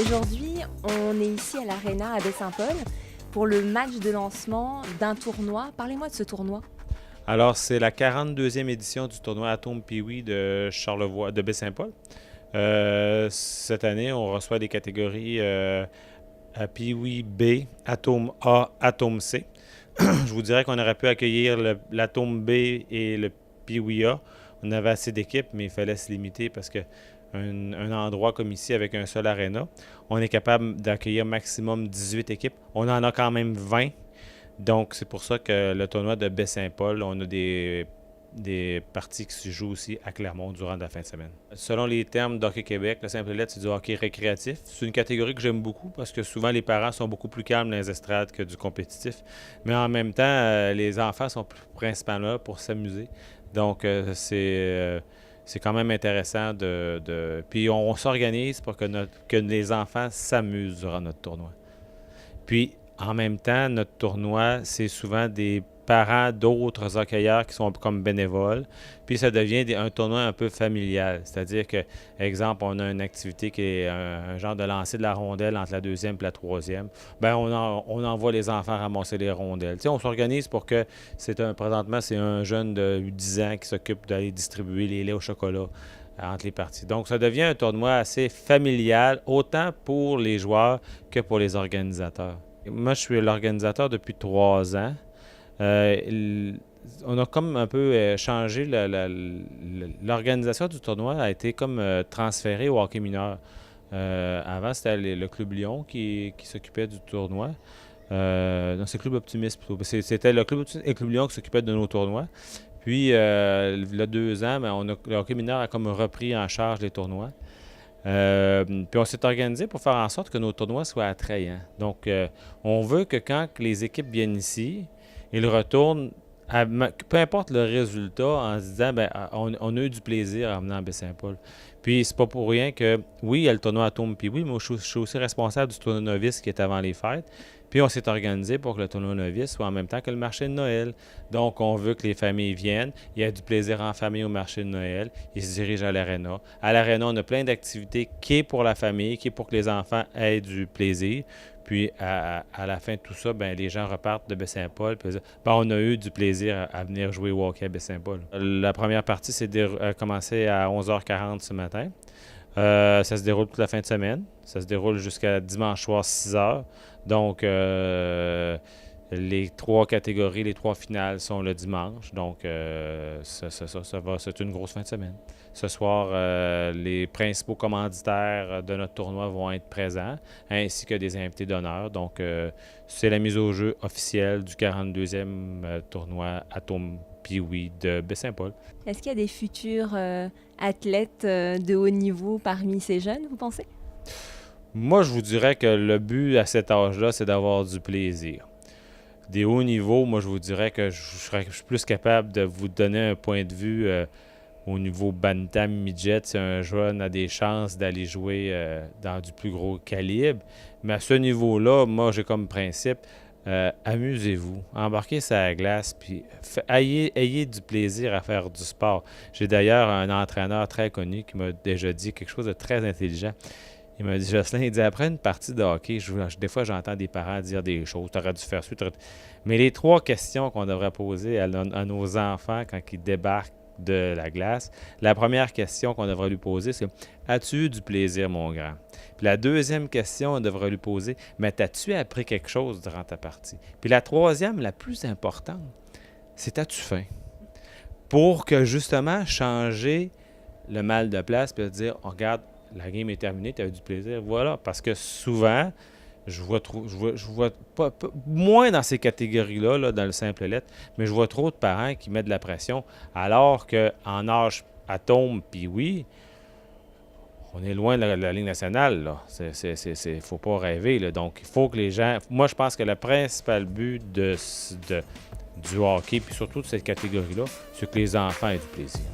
Aujourd'hui, on est ici à l'Arena à Baie-Saint-Paul pour le match de lancement d'un tournoi. Parlez-moi de ce tournoi. Alors, c'est la 42e édition du tournoi Atome Pee-Wee de Charlevoix, de Baie-Saint-Paul. Cette année, on reçoit des catégories à Pee-Wee B, Atome A, Atome C. Je vous dirais qu'on aurait pu accueillir l'Atome B et le Pee-Wee A. On avait assez d'équipes, mais il fallait se limiter parce que un endroit comme ici avec un seul aréna, on est capable d'accueillir maximum 18 équipes. On en a quand même 20. Donc, c'est pour ça que le tournoi de Baie-Saint-Paul, on a des parties qui se jouent aussi à Clermont durant la fin de semaine. Selon les termes d'Hockey Québec, le simple lettre, c'est du hockey récréatif. C'est une catégorie que j'aime beaucoup parce que souvent les parents sont beaucoup plus calmes dans les estrades que du compétitif. Mais en même temps, les enfants sont principalement là pour s'amuser. Donc, c'est quand même intéressant Puis on s'organise pour que les enfants s'amusent durant notre tournoi. Puis, en même temps, notre tournoi, c'est souvent des parents d'autres hockeyeurs qui sont comme bénévoles. Puis ça devient un tournoi un peu familial. C'est-à-dire que, exemple, on a une activité qui est un genre de lancer de la rondelle entre la deuxième et la troisième. Bien, on envoie les enfants ramasser les rondelles. Tu sais, on s'organise pour que présentement, c'est un jeune de 10 ans qui s'occupe d'aller distribuer les laits au chocolat entre les parties. Donc, ça devient un tournoi assez familial, autant pour les joueurs que pour les organisateurs. Moi, je suis l'organisateur depuis 3 ans. On a comme un peu changé. L'organisation du tournoi a été comme transférée au hockey mineur. Avant, c'était le Club Lyon qui s'occupait du tournoi. Non, c'est le Club Optimiste plutôt. C'était le Club Optimiste et le Club Lyon qui s'occupaient de nos tournois. Puis, il y a 2 ans, le hockey mineur a comme repris en charge les tournois. Puis on s'est organisé pour faire en sorte que nos tournois soient attrayants. Donc, on veut que quand les équipes viennent ici, ils retournent, peu importe le résultat, en se disant on a eu du plaisir en venant à Baie-Saint-Paul. Puis, c'est pas pour rien que, oui, il y a le tournoi Atome Pee-Wee, mais je suis aussi responsable du tournoi novice qui est avant les fêtes. Puis, on s'est organisé pour que le tournoi novice soit en même temps que le marché de Noël. Donc, on veut que les familles viennent. Il y a du plaisir en famille au marché de Noël. Ils se dirigent à l'aréna. À l'aréna, on a plein d'activités qui est pour la famille, qui est pour que les enfants aient du plaisir. Puis, à la fin de tout ça, les gens repartent de Baie-Saint-Paul. Puis, on a eu du plaisir à venir jouer au hockey à Baie-Saint-Paul. La première partie a commencé à 11h40 ce matin. Ça se déroule toute la fin de semaine. Ça se déroule jusqu'à dimanche soir 6h. Donc, les 3 catégories, les 3 finales sont le dimanche. Donc, c'est une grosse fin de semaine. Ce soir, les principaux commanditaires de notre tournoi vont être présents, ainsi que des invités d'honneur. Donc, c'est la mise au jeu officielle du 42e tournoi Atome Pee-Wee de Baie-Saint-Paul. Est-ce qu'il y a des futurs athlètes de haut niveau parmi ces jeunes, vous pensez? Moi, je vous dirais que le but à cet âge-là, c'est d'avoir du plaisir. Des hauts niveaux, moi, je vous dirais que je suis plus capable de vous donner un point de vue au niveau bantam midget. Si un jeune a des chances d'aller jouer dans du plus gros calibre. Mais à ce niveau-là, moi, j'ai comme principe, amusez-vous, embarquez sur la glace, puis ayez du plaisir à faire du sport. J'ai d'ailleurs un entraîneur très connu qui m'a déjà dit quelque chose de très intelligent. Il m'a dit, Jocelyn, il dit, après une partie de hockey, des fois, j'entends des parents dire des choses. Tu aurais dû faire ça. Mais les 3 questions qu'on devrait poser à nos enfants quand ils débarquent de la glace, la première question qu'on devrait lui poser, c'est as-tu eu du plaisir, mon grand? Puis la deuxième question, on devrait lui poser, mais as-tu appris quelque chose durant ta partie? Puis la troisième, la plus importante, c'est as-tu faim? Pour que justement changer le mal de place puis dire, oh, regarde, la game est terminée, tu as eu du plaisir. Voilà, parce que souvent, je vois pas, moins dans ces catégories-là, là, dans le simple lettre, mais je vois trop de parents qui mettent de la pression, alors qu'en âge Atome Pee-Wee, on est loin de la Ligue nationale. Il ne faut pas rêver. Là. Donc, il faut que les gens... Moi, je pense que le principal but du hockey, puis surtout de cette catégorie-là, c'est que les enfants aient du plaisir.